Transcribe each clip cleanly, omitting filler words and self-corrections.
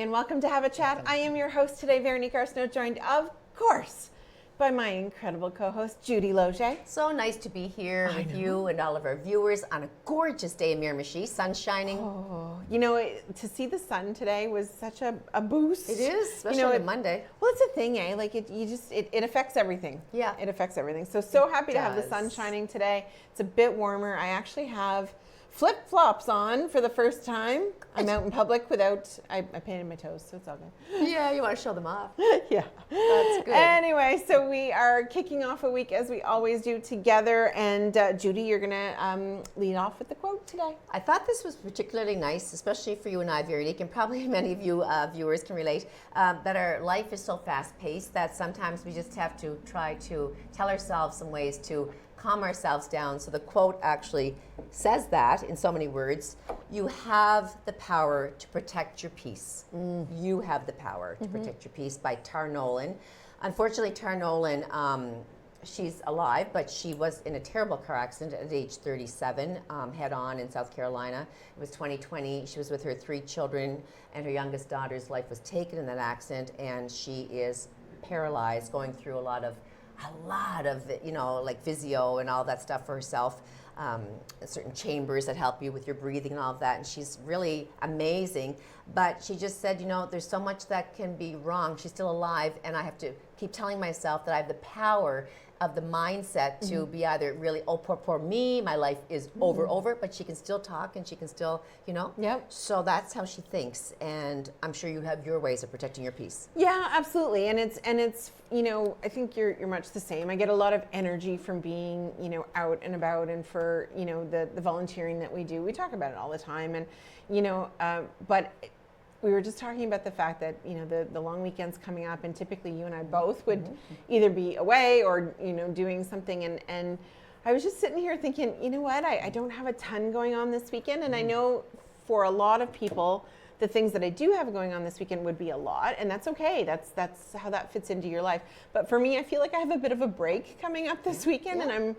and welcome to Have a Chat. I am your host today, Veronique Arsenault, joined, of course, by my incredible co-host, Judy Loge. So nice to be here with you and all of our viewers on a gorgeous day in Miramichi, sun shining. Oh, you know, to see the sun today was such a boost. It is, especially on a Monday. Well, it's a thing, eh? Like, it affects everything. Yeah. It affects everything. So happy to have the sun shining today. It's a bit warmer. I actually have flip-flops on for the first time. I'm out in public without, I painted my toes, so it's all good. Yeah, you want to show them off. Yeah. That's good. Anyway, so we are kicking off a week as we always do together. And Judy, you're going to lead off with the quote today. I thought this was particularly nice, especially for you and I, Veronique, and probably many of you viewers can relate, that our life is so fast-paced that sometimes we just have to try to tell ourselves some ways to calm ourselves down. So the quote actually says that in so many words: you have the power to protect your peace. You have the power to protect your peace, by Tar Nolan. Unfortunately, Tar Nolan, she's alive, but she was in a terrible car accident at age 37, head on in South Carolina. It was 2020. She was with her 3 children, and her youngest daughter's life was taken in that accident, and she is paralyzed, going through a lot of like physio and all that stuff for herself, certain chambers that help you with your breathing and all of that. And she's really amazing. But she just said, there's so much that can be wrong. She's still alive, and I have to keep telling myself that I have the power of the mindset to be either really, oh, poor me, my life is over, but she can still talk and she can still, Yep. So that's how she thinks, and I'm sure you have your ways of protecting your peace. Yeah, absolutely. And it's I think you're much the same. I get a lot of energy from being, out and about, and for, the volunteering that we do. We talk about it all the time, and, but we were just talking about the fact that, the long weekend's coming up, and typically you and I both would either be away or, doing something. And I was just sitting here thinking, you know what, I don't have a ton going on this weekend. And I know for a lot of people, the things that I do have going on this weekend would be a lot, and that's okay. That's how that fits into your life. But for me, I feel like I have a bit of a break coming up this weekend, and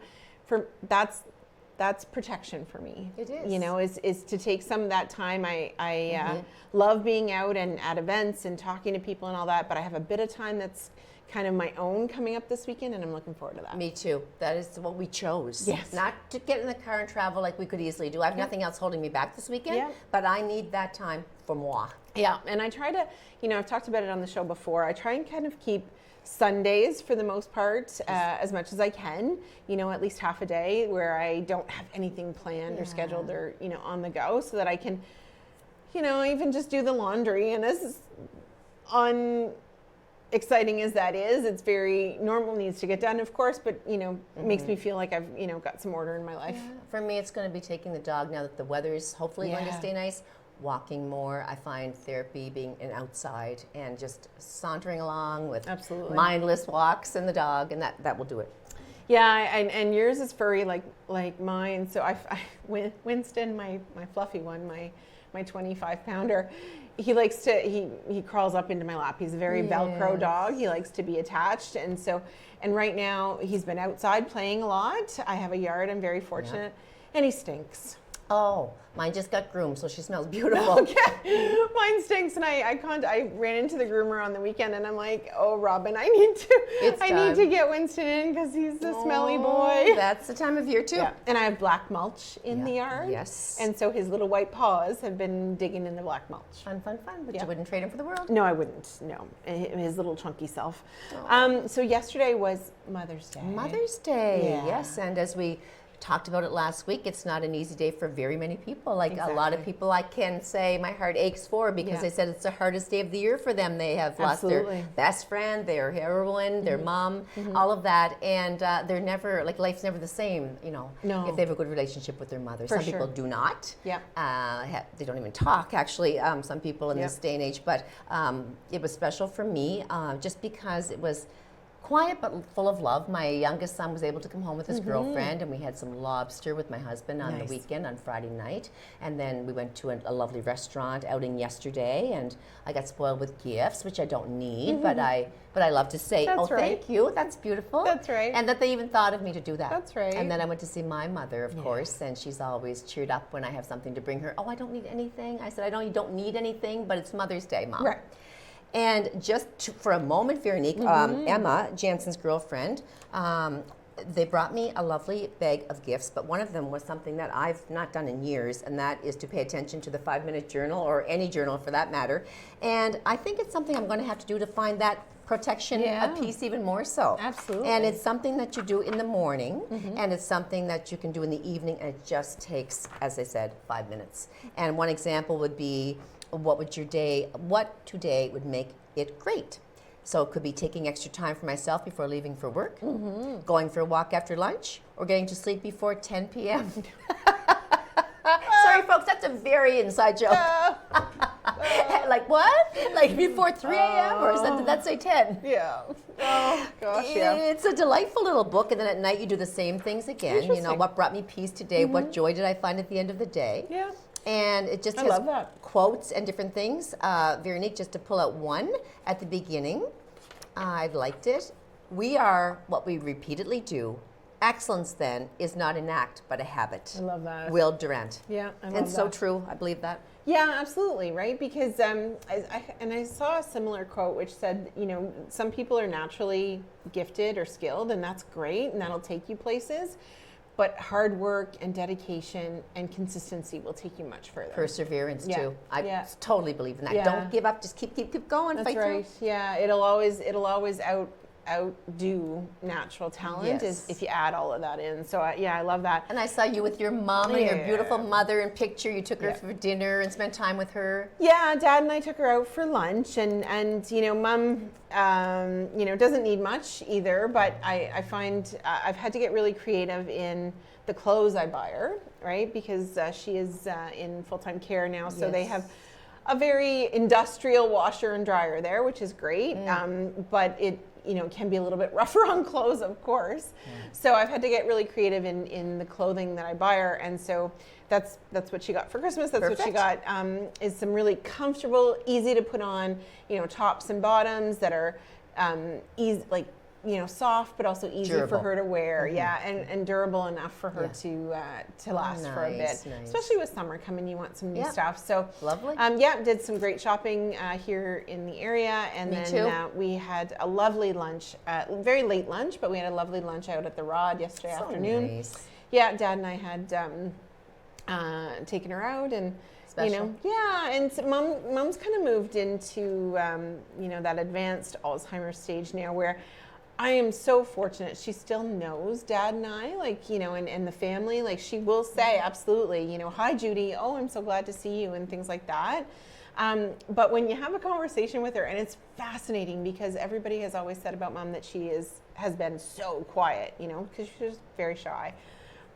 that's protection for me. It is. Is to take some of that time. I love being out and at events and talking to people and all that, but I have a bit of time that's kind of my own coming up this weekend, and I'm looking forward to that. Me too. That is what we chose. Yes. Not to get in the car and travel like we could easily do. I have nothing else holding me back this weekend, but I need that time for moi. Yeah, and I try to, I've talked about it on the show before, I try and kind of keep Sundays for the most part as much as I can, at least half a day where I don't have anything planned or scheduled or, on the go, so that I can, even just do the laundry. And as exciting as that is, it's very normal, needs to get done, of course, but, makes me feel like I've, got some order in my life. Yeah. For me, it's going to be taking the dog, now that the weather is hopefully going to stay nice, walking more. I find therapy being outside and just sauntering along with mindless walks and the dog, and that will do it. Yeah, and yours is furry like mine. So Winston, my fluffy one, my 25-pounder, he likes to, he crawls up into my lap. He's a very Velcro dog. He likes to be attached. And right now he's been outside playing a lot. I have a yard, I'm very fortunate. And he stinks. Oh, mine just got groomed, so she smells beautiful. Okay. Mine stinks, and I ran into the groomer on the weekend, and I'm like, oh, Robin, I need to get Winston in because he's a smelly boy. That's the time of year too. Yeah. And I have black mulch in the yard. Yes. And so his little white paws have been digging in the black mulch. Fun. But you wouldn't trade him for the world? No, I wouldn't. No, his little chunky self. So yesterday was Mother's Day. Mother's Day, yes. And as we talked about it last week, it's not an easy day for very many people. Like a lot of people I can say my heart aches for, because they said it's the hardest day of the year for them. They have lost their best friend, their heroine, their mom, all of that. And they're never, like, life's never the same, if they have a good relationship with their mother. Some people do not. Yeah. They don't even talk, actually, some people in this day and age. But it was special for me just because it was quiet but full of love. My youngest son was able to come home with his girlfriend, and we had some lobster with my husband on the weekend, on Friday night. And then we went to a lovely restaurant outing yesterday, and I got spoiled with gifts, which I don't need, but I love to say, That's right. thank you, that's beautiful. That's right. And that they even thought of me to do that. That's right. And then I went to see my mother, of course, and she's always cheered up when I have something to bring her. Oh, I don't need anything. I said, I know you don't need anything, but it's Mother's Day, Mom. Right. And for a moment, Veronique, Emma, Jansen's girlfriend, they brought me a lovely bag of gifts, but one of them was something that I've not done in years, and that is to pay attention to the 5-minute journal, or any journal for that matter. And I think it's something I'm going to have to do to find that protection a piece even more so. Absolutely. And it's something that you do in the morning, and it's something that you can do in the evening, and it just takes, as I said, 5 minutes. And one example would be, what today would make it great? So it could be taking extra time for myself before leaving for work, going for a walk after lunch, or getting to sleep before 10 p.m. Sorry, folks, that's a very inside joke. Like what? Like before 3 a.m. or did that say 10? Yeah. Oh gosh, yeah. It's a delightful little book, and then at night you do the same things again. You know, what brought me peace today? What joy did I find at the end of the day? Yeah. And it just I has love that. quotes and different things. Veronique, just to pull out one at the beginning, I liked it. We are what we repeatedly do. Excellence, then, is not an act, but a habit. I love that. Will Durant. Yeah, I love And that. so true. I believe that. Yeah, absolutely, right? Because I saw a similar quote which said, you know, some people are naturally gifted or skilled, and that's great, and that'll take you places. But hard work and dedication and consistency will take you much further. Perseverance, too. I totally believe in that. Yeah. Don't give up. Just keep going. That's fight right. through. Yeah, it'll always outdo natural talent if you add all of that in. So I love that. And I saw you with your mom and your Yeah. beautiful mother in picture. You took her for dinner and spent time with her. Yeah, Dad and I took her out for lunch, and you know, Mom, you know, doesn't need much either. But I find I've had to get really creative in the clothes I buy her, right? Because she is in full-time care now, so they have a very industrial washer and dryer there, which is great. But it, you know, can be a little bit rougher on clothes, of course. So I've had to get really creative in the clothing that I buy her, and so that's what she got for Christmas. That's what she got, is some really comfortable, easy to put on, you know, tops and bottoms that are easy, like, you know, soft but also easy for her to wear. And durable enough for her to last for a bit. Nice. Especially with summer coming, you want some new stuff. So lovely. Did some great shopping here in the area, and we had a lovely lunch, very late lunch, but we had a lovely lunch out at the Rod yesterday afternoon. Nice. Yeah, Dad and I had taken her out, and Special. you know, and so Mom's kind of moved into you know, that advanced Alzheimer's stage now, where I am so fortunate. She still knows Dad and I, like, you know, and the family. Like, she will say, absolutely, you know, hi, Judy. Oh, I'm so glad to see you, and things like that. But when you have a conversation with her, and it's fascinating because everybody has always said about Mom that she has been so quiet, you know, because she's just very shy.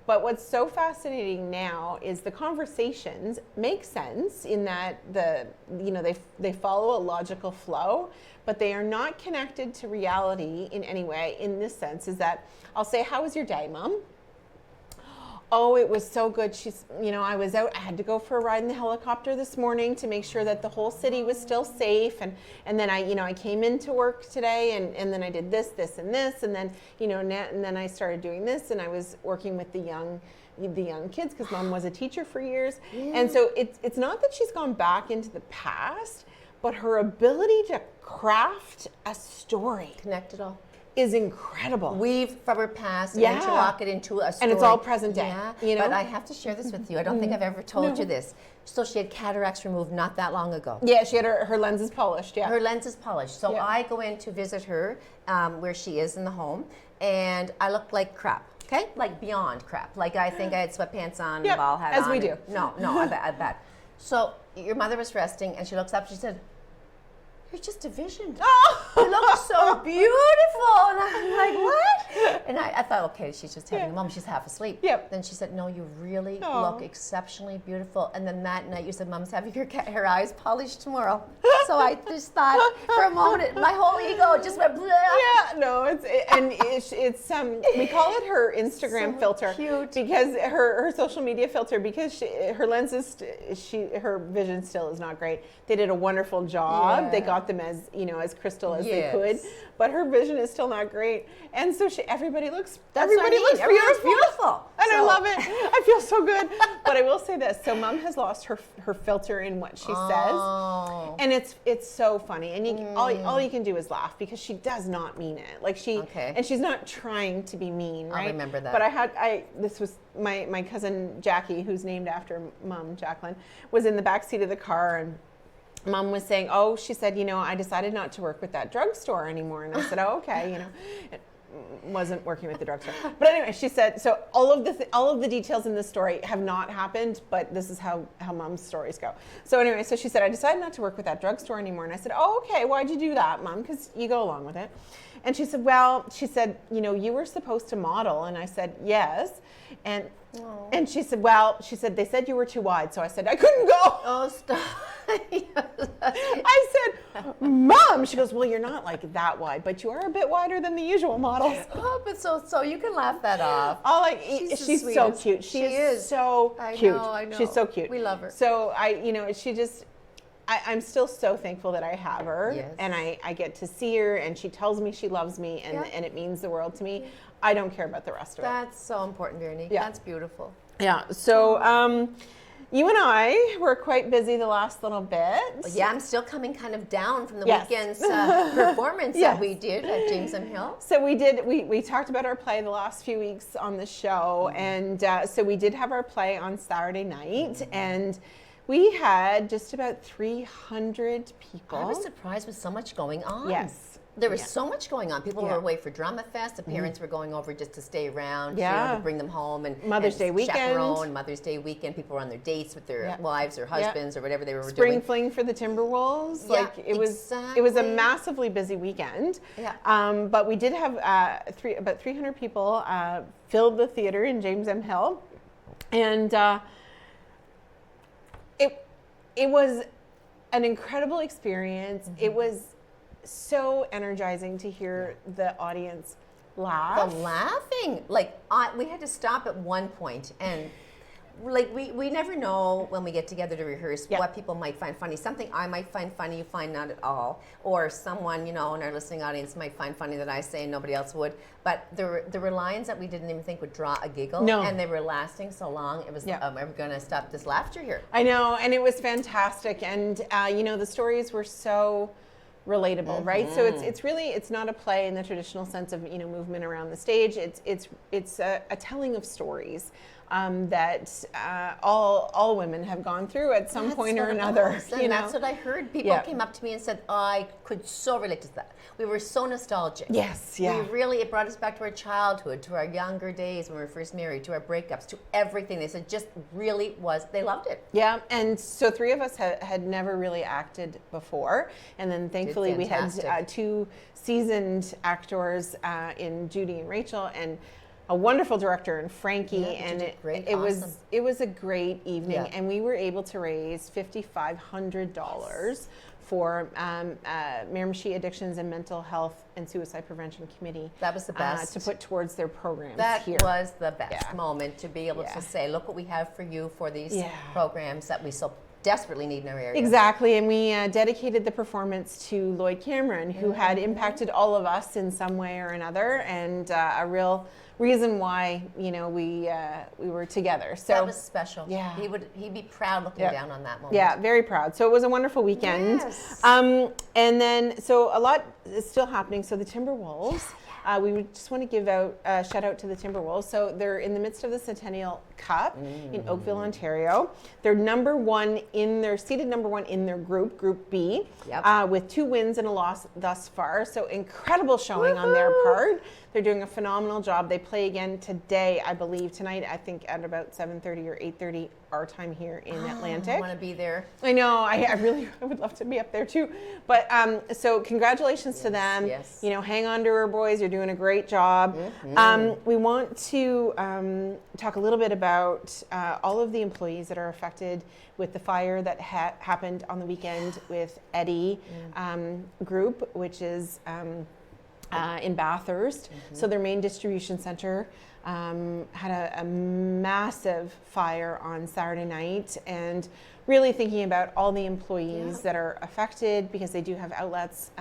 But what's so fascinating now is the conversations make sense in that they follow a logical flow, but they are not connected to reality in any way. In this sense, is that I'll say, "How was your day, Mom?" "Oh, it was so good. I was out. I had to go for a ride in the helicopter this morning to make sure that the whole city was still safe. And then I came into work today, and then I did this, and this, and then, and then I started doing this, and I was working with the young kids because Mom was a teacher for years." And so it's not that she's gone back into the past, but her ability to craft a story, Connect it all, is incredible. Weave from her past and interlock it into a story. And it's all present day. Yeah, But I have to share this with you. I don't think I've ever told you this. So she had cataracts removed not that long ago. Yeah, she had her lenses polished, Her lens is polished. So I go in to visit her where she is in the home, and I look like crap. Okay? Like beyond crap. Like I think I had sweatpants on, a ball hat on. As we do. No, I bet. So your mother was resting, and she looks up, she said, "You're just a vision. You look so beautiful." And I'm like, "What?" And I thought, okay, she's just having a moment. She's half asleep. Yep. Then she said, "No, you really look exceptionally beautiful." And then that night you said, "Mom's having her eyes polished tomorrow." So I just thought for a moment, my whole ego just went. Blah. Yeah, no, it's we call it her Instagram So filter, cute. because her social media filter, because her lenses, her vision still is not great. They did a wonderful job. Yeah. They got them as as crystal as they Yes. could, but her vision is still not great. And so everybody looks That's what I mean. looks Everyone's beautiful. And I So- love it. I feel so good. But I will say this: so Mom has lost her filter in what she says. Oh. And it's so funny, and all you can do is laugh, because she does not mean it. Like Okay. and she's not trying to be mean, right? I'll remember that. But this was my cousin Jackie, who's named after Mom, Jacqueline, was in the back seat of the car, and Mom was saying, "Oh," she said, I decided not to work with that drugstore anymore." And I said, "Oh, okay," wasn't working with the drugstore. But anyway, she said, so all of the details in this story have not happened, but this is how Mom's stories go. So anyway, so she said, "I decided not to work with that drugstore anymore." And I said, "Oh, okay, why'd you do that, Mom?" Because you go along with it. And she said, "Well," she said, "you were supposed to model." And I said, "Yes." And she said, "Well," she said, "they said you were too wide." So I said, "I couldn't go." Oh, stop. I said, "Mom," she goes, "Well, you're not like that wide, but you are a bit wider than the usual models." Oh, but so you can laugh that off. She's the so sweetest. cute. She is. is so I cute. know, I know. She's so cute. We love her. So I'm still so thankful that I have her, Yes. and I get to see her, and she tells me she loves me, and Yeah. and it means the world to me. I don't care about the rest of it. That's so important, Veronique. Yeah. That's beautiful. Yeah. So you and I were quite busy the last little bit. Yeah, I'm still coming kind of down from the Yes. weekend's performance Yes. that we did at James M. Hill. So we talked about our play the last few weeks on the show, and so we did have our play on Saturday night, and we had just about 300 people. I was surprised with so much going on. Yes. There was Yeah. so much going on. People Yeah. were away for Drama Fest. The parents were going over just to stay around, Yeah. to bring them home, and Mother's Day weekend. chaperone, Mother's Day weekend. People were on their dates with their Yeah. wives or husbands or whatever they were Spring doing. fling for the Timberwolves. Yeah, Like it was a exactly. massively busy weekend. Yeah. But we did have about 300 people filled the theater in James M. Hill, and it was an incredible experience. Mm-hmm. It was so energizing to hear the audience laugh. The laughing, we had to stop at one point, and we never know when we get together to rehearse Yeah. what people might find funny. Something I might find funny, you find not at all, or someone in our listening audience might find funny that I say and nobody else would. But there were lines that we didn't even think would draw a giggle, No. and they were lasting so long. It was, Yeah. am I going to stop this laughter here? I know, and it was fantastic, and the stories were so relatable, right? So it's not a play in the traditional sense of movement around the stage. It's a telling of stories that all women have gone through at some That's point or what it another. was, and that's what I heard. People Yeah. came up to me and said, I could so relate to that. We were so nostalgic. Yes, yeah. It brought us back to our childhood, to our younger days when we were first married, to our breakups, to everything. They said just really was, they loved it. Yeah, and so 3 of us had never really acted before, and then thankfully we had fantastic. 2 seasoned actors in Judy and Rachel, and a wonderful director in Frankie, Yeah, and did great, it awesome. was a great evening, Yeah. and we were able to raise $5,500 for Miramichi Addictions and Mental Health and Suicide Prevention Committee. That was the best. To put towards their programs That here. was the best Yeah. moment to be able Yeah. to say, look what we have for you for these Yeah. programs that we so desperately need in our area. Exactly, and we dedicated the performance to Lloyd Cameron, who had Mm-hmm. impacted all of us in some way or another, and a real reason why we were together. So That was special. Yeah. He'd be proud looking Yeah. down on that moment. yeah, very proud. So it was a wonderful weekend. Yes. And then so a lot is still happening. So the Timberwolves. We would just want to give out a shout out to the Timberwolves. So they're in the midst of the Centennial Cup in Oakville, Ontario. They're seeded number one in their group, Group B, Yep. with 2 wins and a loss thus far. So incredible showing on their part. They're doing a phenomenal job. They play again today, I believe, tonight, I think at about 7:30 or 8:30 our time here in Atlantic. I want to be there. I know. I would love to be up there too. But so congratulations to them. yes. Hang on to her, boys. You're doing a great job. We want to talk a little bit about about all of the employees that are affected with the fire that happened on the weekend with Eddie Group, which is in Bathurst. So their main distribution center had a massive fire on Saturday night, and really thinking about all the employees that are affected, because they do have outlets,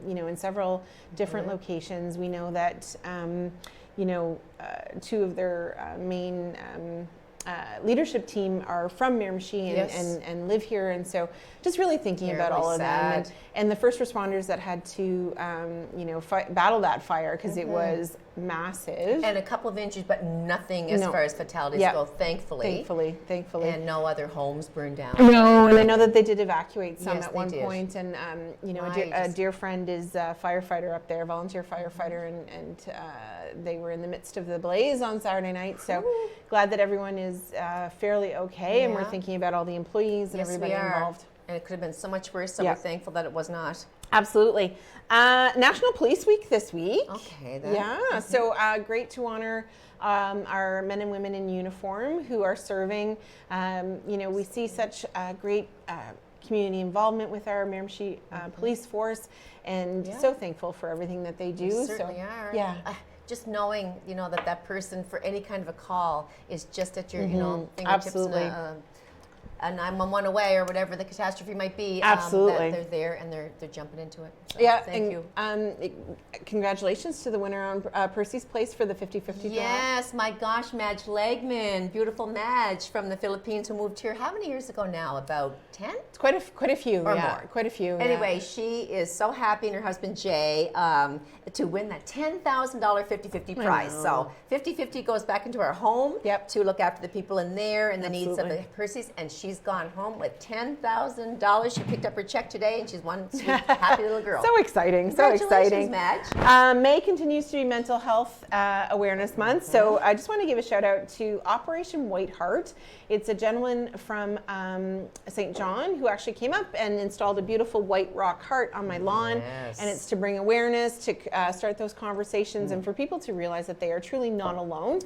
in several different locations. We know that, two of their main leadership team are from Miramichi and live here, and so just really thinking about all of them and the first responders that had to battle that fire, because it was massive, and a couple of injuries, but nothing as far as fatalities go, thankfully, and no other homes burned down. No, and I know that they did evacuate some at one point, and a dear friend is a firefighter up there, volunteer firefighter, and they were in the midst of the blaze on Saturday night, so glad that everyone is fairly okay, and we're thinking about all the employees and everybody involved. And it could have been so much worse, so we're thankful that it was not. Absolutely. National Police Week this week. Okay. Then. Yeah, so great to honor our men and women in uniform who are serving. We see such great community involvement with our Miramichi police force, and so thankful for everything that they do. We certainly are. Yeah. Just knowing, that person for any kind of a call is just at your, fingertips. Absolutely. A 911 away, or whatever the catastrophe might be. Absolutely. That they're there and they're jumping into it. So thank you. Congratulations to the winner on Percy's Place for the 50-50 draw. Yes, my gosh, Madge Legman, beautiful Madge from the Philippines, who moved here how many years ago now? About 10? It's quite a few, or more. Quite a few. Anyway, she is so happy, and her husband Jay, to win that $10,000 50-50 prize. So 50-50 goes back into our home to look after the people in there and the needs of the Percy's, and she's gone home with $10,000. She picked up her check today, and she's one sweet, happy little girl. So exciting, so exciting. Madge. May continues to be Mental Health Awareness Month, so I just want to give a shout out to Operation White Heart. It's a gentleman from St. John who actually came up and installed a beautiful white rock heart on my lawn, and it's to bring awareness, to start those conversations, and for people to realize that they are truly not alone.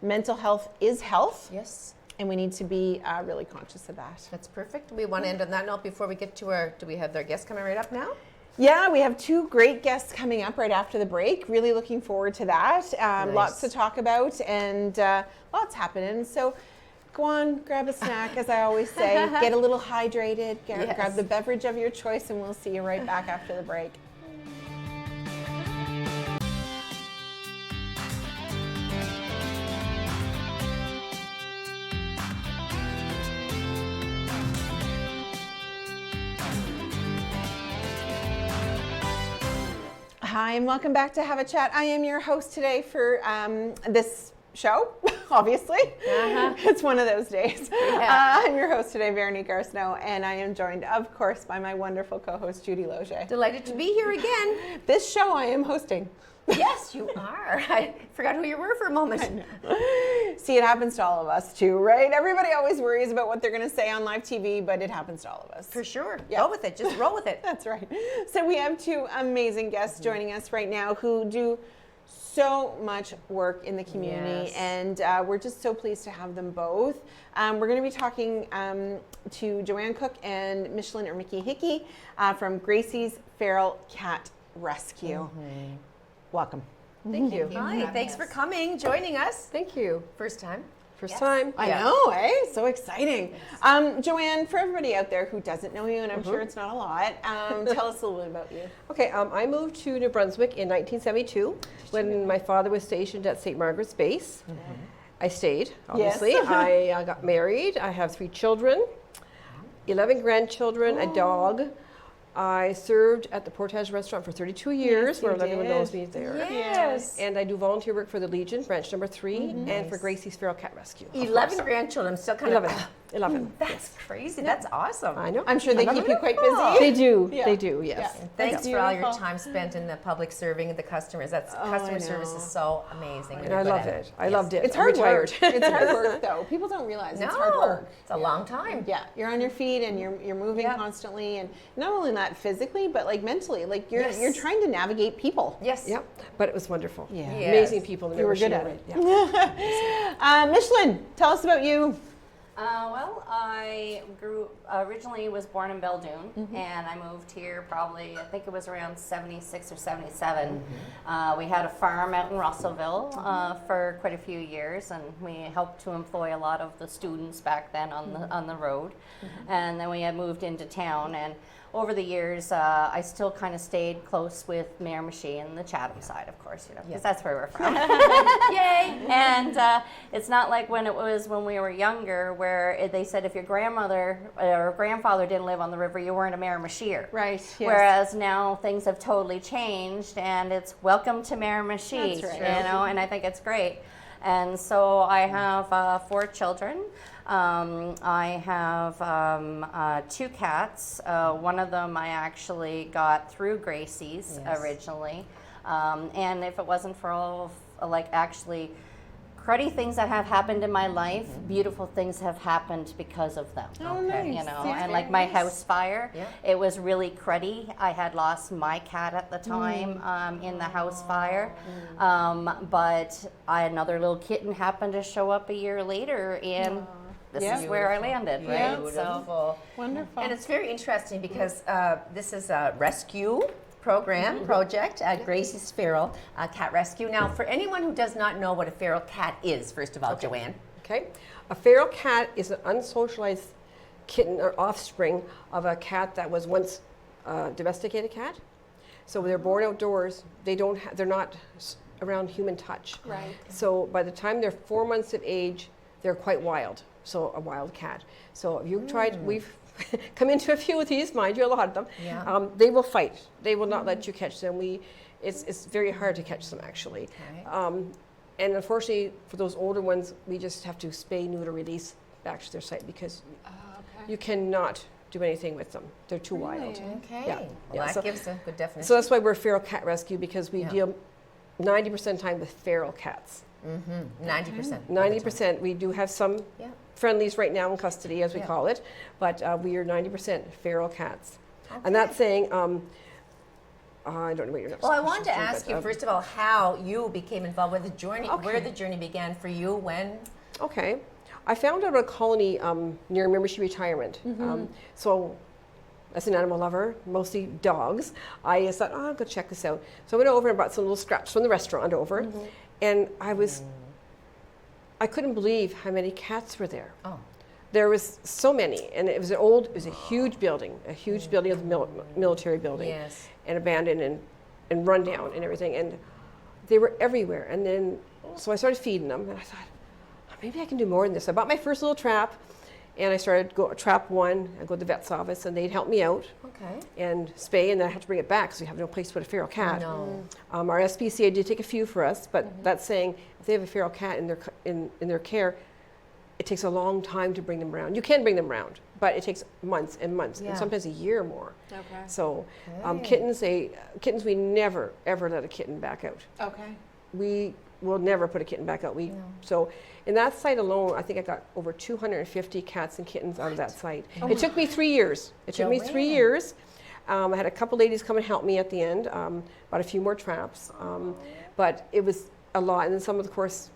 Mental health is health. Yes. And we need to be really conscious of that. That's perfect. We want to end on that note before we get to do we have their guests coming right up now? Yeah, we have two great guests coming up right after the break. Really looking forward to that. Lots to talk about, and lots happening. So go on, grab a snack, as I always say. Get a little hydrated. Grab the beverage of your choice, and we'll see you right back after the break. Hi, and welcome back to Have a Chat. I am your host today for this show, obviously. It's one of those days. I'm your host today, Veronique Arsenault, and I am joined, of course, by my wonderful co-host, Judy Loge. Delighted to be here again. This show I am hosting. Yes, you are. I forgot who you were for a moment. I know. See, it happens to all of us too, right? Everybody always worries about what they're going to say on live TV, but it happens to all of us. For sure. Go with it. Just roll with it. That's right. So we have two amazing guests joining us right now who do so much work in the community, and we're just so pleased to have them both. We're going to be talking to Joanne Cook and Michelin or Mickey Hickey from Gracie's Feral Cat Rescue. Welcome. Thank you. Hi, thanks for coming, joining us. Thank you. First time. First time. I know, eh? So exciting. Joanne, for everybody out there who doesn't know you, and I'm sure it's not a lot, tell us a little bit about you. Okay, I moved to New Brunswick in 1972 when my father was stationed at St. Margaret's Base. I stayed, obviously. Yes. I got married. I have 3 children, 11 grandchildren, a dog. I served at the Portage restaurant for 32 years, where everyone knows me there. Yes. And I do volunteer work for the Legion, branch number 3, and for Gracie's Feral Cat Rescue. 11 grandchildren. I'm still kind of 11. That's crazy. That's awesome. I know. I'm sure they keep you quite busy. They do. Yeah. They do. Yes. Yeah. Thanks That's for all your beautiful. time spent in the public serving the customers. That's customer service is so amazing. And I love it. I loved it. It's I'm hard retired. work. It's hard work, though. People don't realize it's hard work. It's a long time. Yeah, you're on your feet and you're moving constantly, and not only that physically, but like mentally. Like you're trying to navigate people. Yes. Yep. But it was wonderful. Yeah. Yes. Amazing people. You were good at it. it. Yeah. Michelin, tell us about you. Well, I originally was born in Beldoon, and I moved here probably, I think it was around 76 or 77. We had a farm out in Russellville for quite a few years, and we helped to employ a lot of the students back then on the road. And then we had moved into town, and over the years, I still kind of stayed close with Miramichi and the Chatham side, of course, because that's where we're from. Yay! And it's not like when it was when we were younger, where they said if your grandmother or grandfather didn't live on the river, you weren't a Miramichier. Right. Yes. Whereas now things have totally changed, and it's welcome to Miramichi. That's right. And I think it's great. And so I have 4 children. I have 2 cats. One of them I actually got through Gracie's originally. And if it wasn't for all of, actually cruddy things that have happened in my life, beautiful things have happened because of them. Oh, nice. And like my house fire, it was really cruddy. I had lost my cat at the time in the house fire, but another little kitten happened to show up a year later, and this is where I landed, right? Beautiful. Wonderful. And it's very interesting because this is a rescue project at Gracie's Feral Cat Rescue. Now, for anyone who does not know what a feral cat is, first of all, Joanne. Okay. A feral cat is an unsocialized kitten or offspring of a cat that was once a domesticated cat. So when they're born outdoors, they're not around human touch. Right. So by the time they're 4 months of age, they're quite wild. So a wild cat. So if you've tried, we've come into a few of these, mind you, a lot of them. Yeah. They will fight. They will not let you catch them. It's very hard to catch them, actually. Okay. And unfortunately, for those older ones, we just have to spay, neuter, release back to their site because you cannot do anything with them. They're too wild. Okay. Yeah. Well, Yeah, that so- gives a good definition. So that's why we're Feral Cat Rescue, because we deal 90% of the time with feral cats. 90%. 90%. We do have some Yeah. friendlies right now in custody, as we call it, but we are 90% feral cats. And that's saying, I don't know what your next Well, I question wanted to is, ask but, you, first of all, how you became involved with the journey, where Okay. the journey began for you, when? Okay. I found out a colony near Miramichi Retirement. So, as an animal lover, mostly dogs, I thought, I'll go check this out. So I went over and brought some little scraps from the restaurant over, and I couldn't believe how many cats were there. Oh. There was so many, and it was a huge building, of the military building, Yes. and abandoned and run down and everything, and they were everywhere. And then, so I started feeding them, and I thought, maybe I can do more than this. I bought my first little trap, and I started trap 1. I go to the vet's office, and they'd help me out Okay. and spay, and then I had to bring it back because we have no place to put a feral cat. No. Our SPCA did take a few for us, but that's saying if they have a feral cat in their care, it takes a long time to bring them around. You can bring them around, but it takes months and months, and sometimes a year or more. Okay. So kittens, we never ever let a kitten back out. Okay. We will never put a kitten back out. So in that site alone, I think I got over 250 cats and kittens out of that site. It took me 3 years. I had a couple ladies come and help me at the end, bought a few more traps, but it was a lot. And then some of course,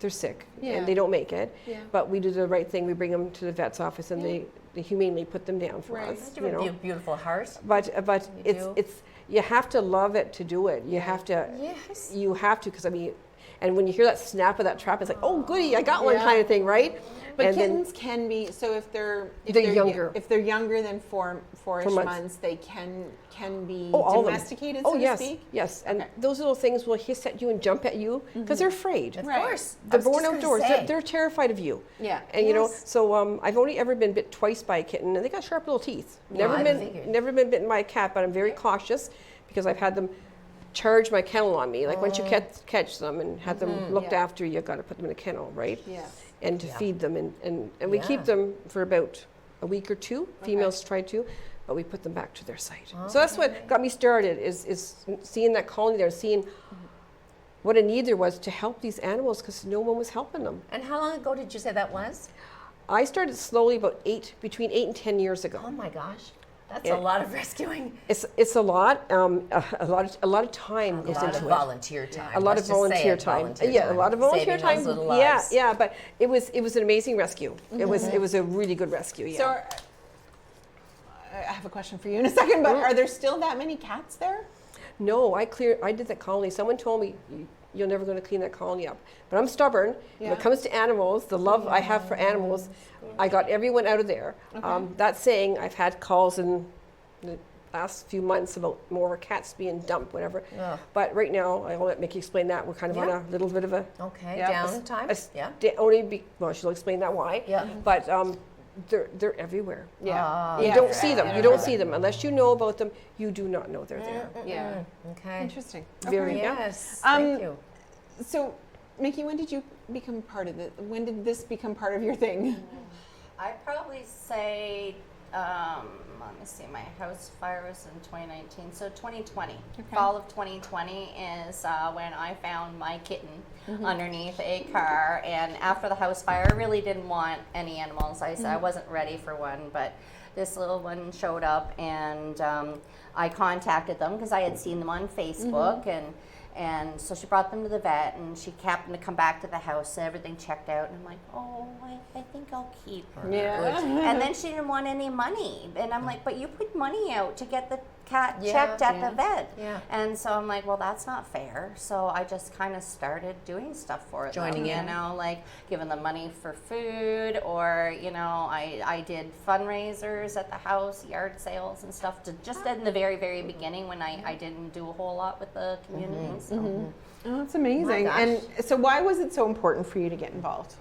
they're sick and they don't make it. Yeah. But we do the right thing. We bring them to the vet's office, and they humanely put them down for us. You have a beautiful heart. But it's you have to love it to do it. You have to. Yes. You have to, because I mean, and when you hear that snap of that trap, it's like, oh goody, I got one kind of thing, right? But And then- kittens can be, so if they're younger. If they're younger than four-ish months. months, they can be all of them. domesticated, Oh so yes, to speak. yes, and those little things will hiss at you and jump at you because they're afraid. Of Right. course. They're born outdoors. They're terrified of you. Yeah. And you know, so I've only ever been bit twice by a kitten, and they got sharp little teeth. Never I been figured. never been bitten by a cat, but I'm very cautious because I've had them charge my kennel on me. Like once you catch them and have them looked after, you've got to put them in a kennel, right? Yeah. and to feed them. And we Yeah. keep them for about a week or two. Females try to, but we put them back to their site. So that's what got me started, is seeing that colony there, seeing what a need there was to help these animals because no one was helping them. And how long ago did you say that was? I started slowly about between 8 and 10 years ago. Oh my gosh, that's Yeah. a lot of rescuing. It's a lot, a lot of time goes A lot into of it. volunteer time. A lot Let's of just say volunteer it, time. Yeah, a lot of volunteer Saving time. those little Yeah, lives. yeah, but it was an amazing rescue. It was a really good rescue. Yeah. So, I have a question for you in a second, but are there still that many cats there? No, I did that colony. Someone told me you're never going to clean that colony up. But I'm stubborn. When Yeah. it comes to animals, the love I have for animals, I got everyone out of there. That saying, I've had calls in the last few months about more cats being dumped, whatever. Ugh. But right now, I'll let Mickey explain that. We're kind of on Yeah. a little bit of a Okay, Yeah. downtime. Yeah. well, she'll explain that why. Yeah. But they're everywhere. Ah, You Yeah. don't see them. You don't see them unless you know about them. You do not know they're there. Yeah. Okay. Interesting. Very- Okay. Yes. Um, Thank you. So, Mickey, when did you become part of it? When did this become part of your thing? I'd probably say, let me see, my house fire was in 2019, so 2020. Fall of 2020 is when I found my kitten underneath a car, and after the house fire, I really didn't want any animals. I said I wasn't ready for one, but this little one showed up, and I contacted them because I had seen them on Facebook, and so she brought them to the vet, and she happened to come back to the house, and everything checked out, and I'm like, oh, I think I'll keep her. Yeah. And then she didn't want any money, and I'm like, but you put money out to get the cat Yeah, checked at yeah. the vet. Yeah. And so I'm like, well, that's not fair. So I just kind of started doing stuff for them. Joining in. You know, like giving them money for food, or, you know, I did fundraisers at the house, yard sales and stuff, just in the very, very beginning when I didn't do a whole lot with the community. So. Oh, that's amazing. gosh. And so, why was it so important for you to get involved?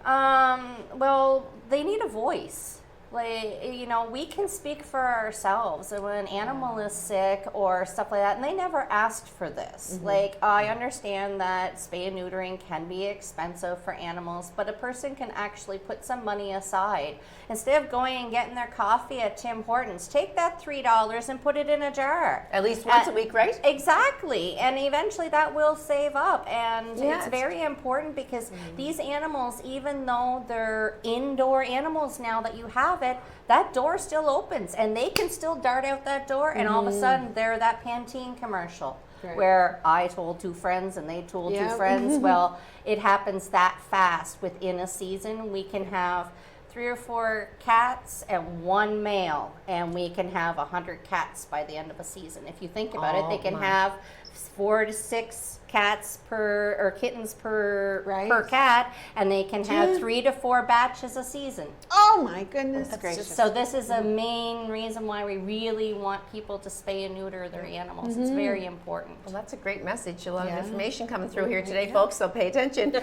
Well, they need a voice. Like, you know, we can speak for ourselves. And when an animal is sick or stuff like that, and they never asked for this. Like, I understand that spay and neutering can be expensive for animals, but a person can actually put some money aside. Instead of going and getting their coffee at Tim Hortons, take that $3 and put it in a jar. At least once a week, right? Exactly, and eventually that will save up, and Yeah, it's it's- very important because these animals, even though they're indoor animals now that you have it, that door still opens and they can still dart out that door, and all of a sudden they're that Pantene commercial. Right. Where I told two friends and they told two Yep. friends. Well, it happens that fast. Within a season, we can have 3 or 4 cats and 1 male, and we can have 100 cats by the end of a season. If you think about it, they can my. have 4 to 6 cats or kittens per Right. cat, and they can have 3 to 4 batches a season. Oh my goodness gracious! So this is a main reason why we really want people to spay and neuter their animals. It's very important. Well, that's a great message. A lot Yeah. of information coming through here today, folks, so pay attention.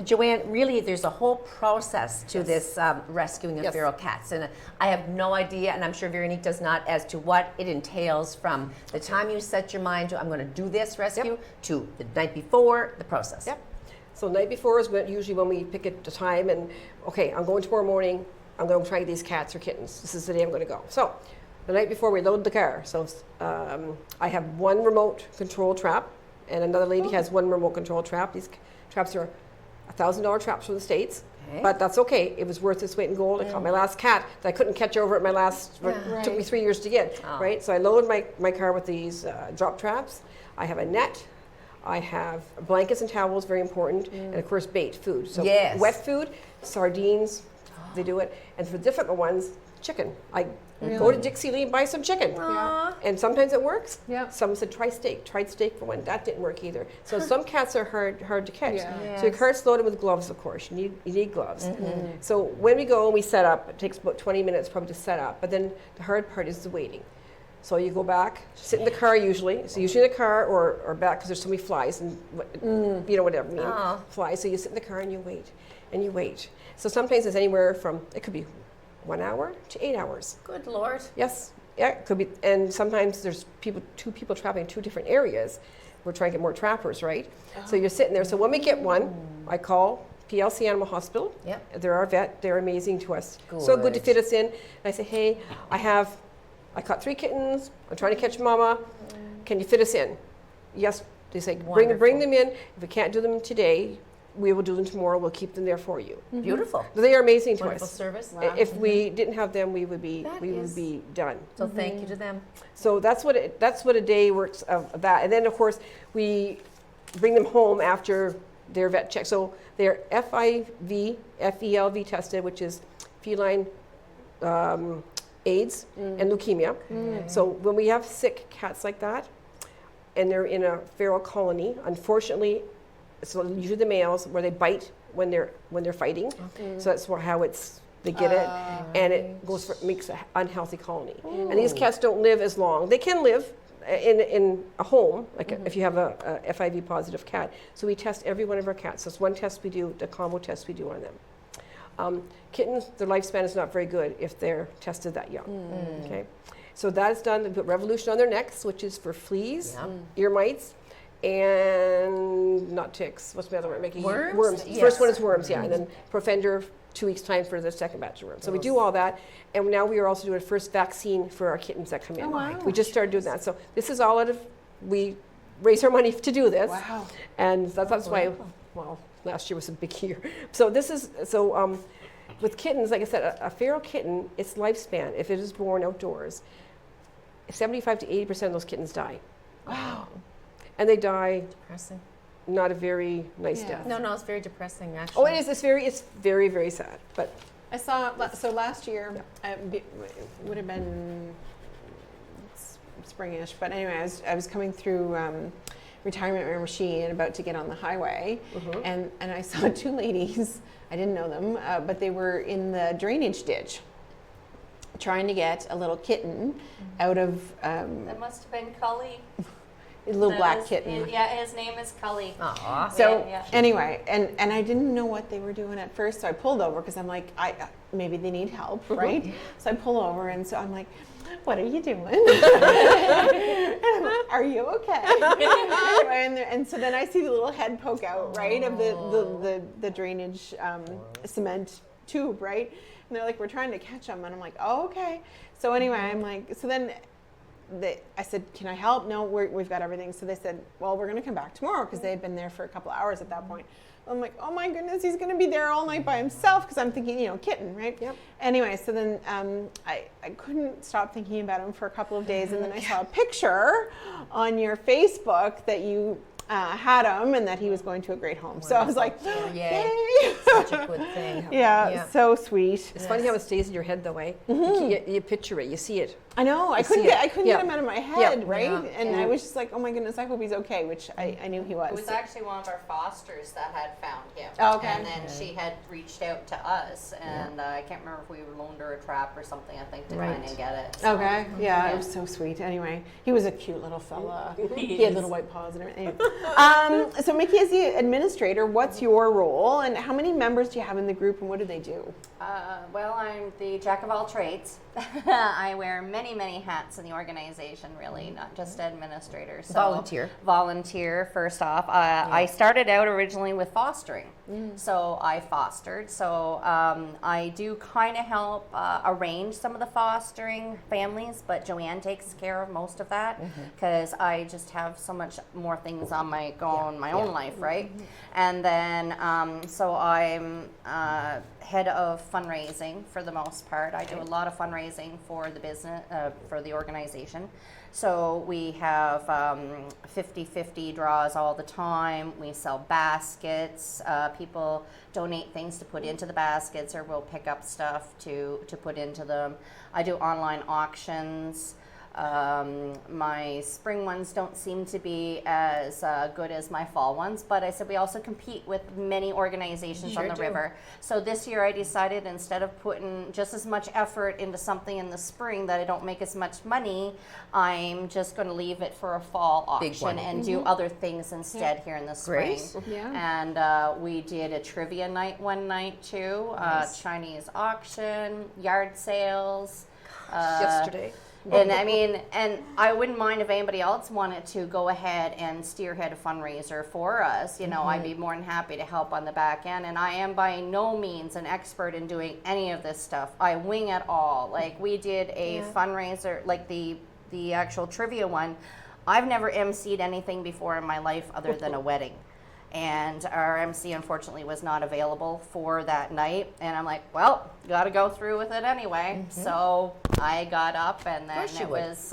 Joanne, really, there's a whole process to this rescuing of Yes. feral cats. And I have no idea, and I'm sure Veronique does not, as to what it entails from the time you set your mind to, I'm going to do this rescue, to the night before, the process. Yep. So night before is usually when we pick a time and, okay, I'm going tomorrow morning, I'm going to try these cats or kittens. This is the day I'm going to go. So the night before we load the car. So I have one remote control trap and another lady has one remote control trap. These traps are $1,000 traps from the States. Okay. But that's okay. It was worth its weight in gold. I caught my last cat that I couldn't catch over at my last, Yeah. took me 3 years to get, Oh. right? So I loaded my car with these drop traps. I have a net. I have blankets and towels, very important, and of course bait, food. So Yes. wet food, sardines, they do it. And for difficult ones, chicken. I go to Dixie Lee and buy some chicken. Aw. And sometimes it works. Yeah. Some said try steak. Tried steak for one. That didn't work either. So some cats are hard to catch. Yeah. So your cart's loaded with gloves, of course. You need gloves. So when we go and we set up, it takes about 20 minutes probably to set up. But then the hard part is the waiting. So you go back, sit in the car usually. So usually in the car or back because there's so many flies and you know whatever I mean, Oh. flies. So you sit in the car and you wait and you wait. So sometimes it's anywhere from it could be 1 hour to 8 hours. Good Lord. Yes, yeah, it could be. And sometimes there's two people trapping in 2 different areas. We're trying to get more trappers, right? So you're sitting there. So when we get one, I call PLC Animal Hospital. Yep. They're our vet. They're amazing to us. So good to fit us in. And I say, hey, I caught 3 kittens. I'm trying to catch mama. Can you fit us in? Yes. They say, bring them in. If we can't do them today, we will do them tomorrow. We'll keep them there for you. Beautiful. They are amazing to Wonderful us. service. Wow. If we didn't have them, we would be done. So thank you to them. So that's what a day works of that. And then of course we bring them home after their vet check. So they're FELV tested, which is feline AIDS and leukemia. So when we have sick cats like that, and they're in a feral colony, unfortunately, so usually the males where they bite when they're fighting. So that's how they get it, and it makes an unhealthy colony. And these cats don't live as long. They can live in a home, like if you have a FIV positive cat. So we test every one of our cats. So it's one test we do, the combo test we do on them. Kittens, their lifespan is not very good if they're tested that young. Okay, so that's done. They put Revolution on their necks, which is for fleas, ear mites, and not ticks. What's the other one? Worms? Worms. Yes. First one is worms, yeah, and then Profender 2 weeks time for the second batch of worms. So we do all that, and now we are also doing a first vaccine for our kittens that come in. Oh, wow. We just started doing that. So this is all out of, we raise our money to do this. Wow. And that's why, well, last year was a big year. So this is, with kittens, like I said, a feral kitten, its lifespan, if it is born outdoors, 75 to 80% of those kittens die. Wow. And they die Depressing. not a very nice Yeah. death. No, it's very depressing, actually. Oh, it is. It's very, very sad. But I saw, so last year, it would have been springish, but anyway, I was coming through retirement Miramichi and about to get on the highway, and I saw 2 ladies, I didn't know them, but they were in the drainage ditch trying to get a little kitten out of That must have been Cully. a little black His- kitten. his name is Cully. Aw. So Yeah. anyway, and I didn't know what they were doing at first, so I pulled over because I'm like, maybe they need help, right? So I pull over, and so I'm like, what are you doing? And I'm like, are you okay? Anyway, and so then I see the little head poke out, right, of the drainage cement tube, right? And they're like, we're trying to catch them, and I'm like, oh, okay. So anyway, I'm like, so then. I said, can I help? No, we've got everything. So they said, well, we're going to come back tomorrow because they had been there for a couple of hours at that point. I'm like, oh my goodness, he's going to be there all night by himself because I'm thinking, kitten, right? Yep. Anyway, so then I couldn't stop thinking about him for a couple of days, and then I saw a picture on your Facebook that you had him and that he was going to a great home. So I was like, Yay. yay! Such a good thing. Yeah, so sweet. it's funny how it stays in your head, though, eh? You picture it, you see it. I know. I couldn't see it. get Yeah. him out of my head, Yeah. right? Yeah. And I was just like, oh my goodness, I hope he's okay, which I knew he was. It was actually one of our fosters that had found him. Oh, okay. And then she had reached out to us, and I can't remember if we loaned her a trap or something, I think, to try and get it. So. Okay. Yeah, it was so sweet. Anyway, he was a cute little fella. He had little white paws and everything. Anyway. So Mickey, as the administrator, what's your role, and how many members do you have in the group, and what do they do? Well, I'm the jack of all trades. I wear many, many hats in the organization, really, not just administrator. So Volunteer. Volunteer, first off. I started out originally with fostering. So I fostered. So I do kind of help arrange some of the fostering families, but Joanne takes care of most of that because I just have so much more things on my own life, right? And then, so I'm head of fundraising for the most part. I do a lot of fundraising for the business, for the organization. So we have 50-50 draws all the time. We sell baskets. People donate things to put into the baskets, or we'll pick up stuff to put into them. I do online auctions. My spring ones don't seem to be as good as my fall ones, but I said we also compete with many organizations on the river. So this year I decided, instead of putting just as much effort into something in the spring that I don't make as much money, I'm just going to leave it for a fall auction and do other things instead here in the spring. Great. Yeah. And we did a trivia night one night too, Chinese auction, yard sales. Yesterday. And I mean, and I wouldn't mind if anybody else wanted to go ahead and spearhead a fundraiser for us. You know, I'd be more than happy to help on the back end. And I am by no means an expert in doing any of this stuff. I wing it all. Like we did a fundraiser, like the actual trivia one. I've never emceed anything before in my life other than a wedding. And our MC unfortunately was not available for that night, and I'm like, well, got to go through with it anyway. So I got up, and then it was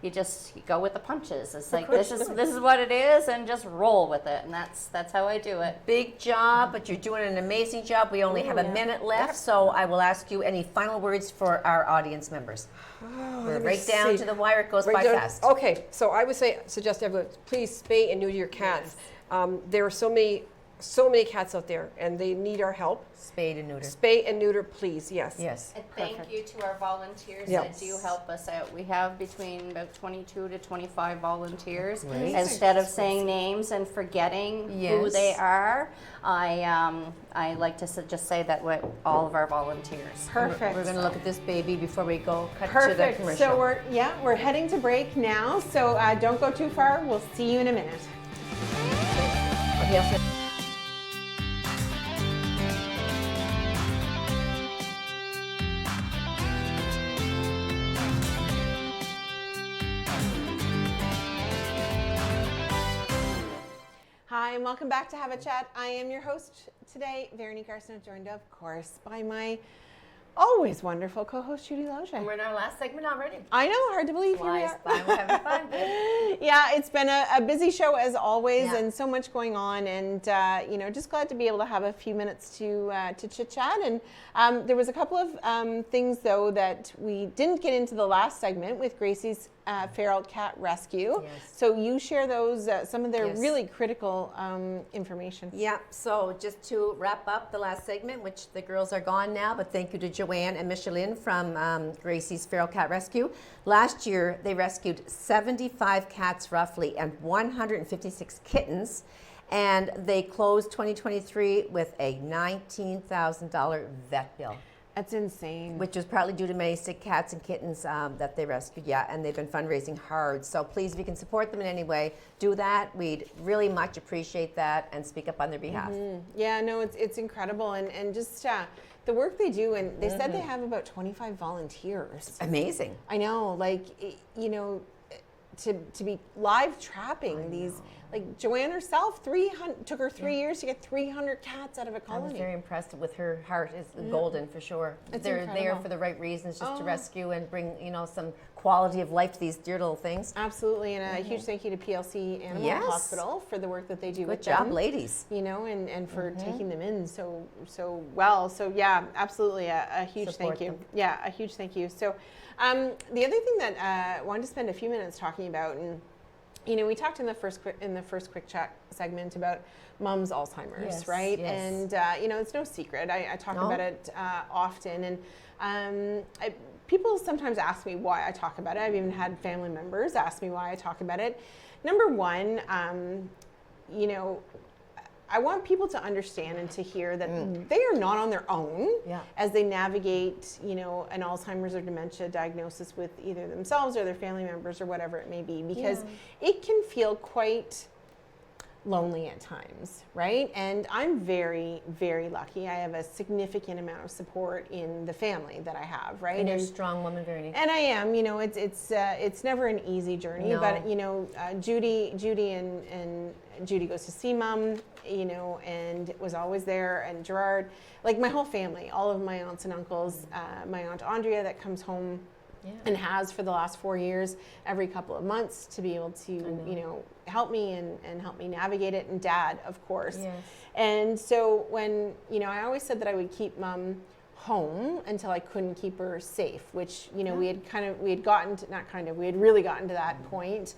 you go with the punches. It's like this is what it is, and just roll with it, and that's how I do it. Big job, but you're doing an amazing job. We only have a minute left, so I will ask you any final words for our audience members. We're right down to the wire. It goes by fast. Okay, so I would suggest everyone, please spay and neuter your cats. There are so many cats out there, and they need our help. Spay and neuter. Spay and neuter, please. Yes. Yes. And thank you to our volunteers that do help us out. We have between about 22 to 25 volunteers. Great. Instead of saying names and forgetting who they are, I like to just say that with all of our volunteers. Perfect. We're going to look at this baby before we go cut to the Perfect. commercial. So we're heading to break now. So don't go too far. We'll see you in a minute. Hi, and welcome back to Have a Chat. I am your host today, Veronique Arsenault, joined of course by my always wonderful co-host Judy Loge. We're in our last segment already. I know, hard to believe. Here we Flies are. by. We're having fun. Yeah, it's been a busy show as always, and so much going on, and just glad to be able to have a few minutes to chit chat. And there was a couple of things though that we didn't get into the last segment with Gracie's feral cat rescue. Yes. So you share those some of their really critical information. Yeah, so just to wrap up the last segment, which the girls are gone now, but thank you to Joanne and Micheline from Gracie's Feral Cat Rescue. Last year, they rescued 75 cats roughly and 156 kittens, and they closed 2023 with a $19,000 vet bill. That's insane. Which was partly due to many sick cats and kittens that they rescued, and they've been fundraising hard. So please, if you can support them in any way, do that. We'd really much appreciate that and speak up on their behalf. Yeah, no, it's incredible, and just the work they do, and they said they have about 25 volunteers. Amazing. I know, to be live trapping these, like Joanne herself, took her 3 years to get 300 cats out of a colony. I was very impressed with her heart. Is golden for sure. They're incredible. there for the right reasons, just to rescue and bring some quality of life to these dear little things. Absolutely, and a huge thank you to PLC Animal Hospital for the work that they do. Good job, ladies. And for taking them in so well. So yeah, absolutely, a huge Support thank you. them. Yeah, a huge thank you. So the other thing that I wanted to spend a few minutes talking about, and we talked in the first quick chat segment about mom's Alzheimer's, right? Yes. And it's no secret. I talk about it often, and people sometimes ask me why I talk about it. I've even had family members ask me why I talk about it. Number one, I want people to understand and to hear that they are not on their own as they navigate, an Alzheimer's or dementia diagnosis with either themselves or their family members or whatever it may be, because it can feel quite lonely at times, right? And I'm very, very lucky. I have a significant amount of support in the family that I have, right? And you're a strong woman, Veronique. And I am, it's never an easy journey, but Judy and Judy goes to see mom, and was always there, and Gerard, like my whole family, all of my aunts and uncles, my aunt Andrea that comes home and has for the last 4 years every couple of months to be able to help me and help me navigate it, and dad, of course. And so when I always said that I would keep mom home until I couldn't keep her safe, which we had really gotten to that point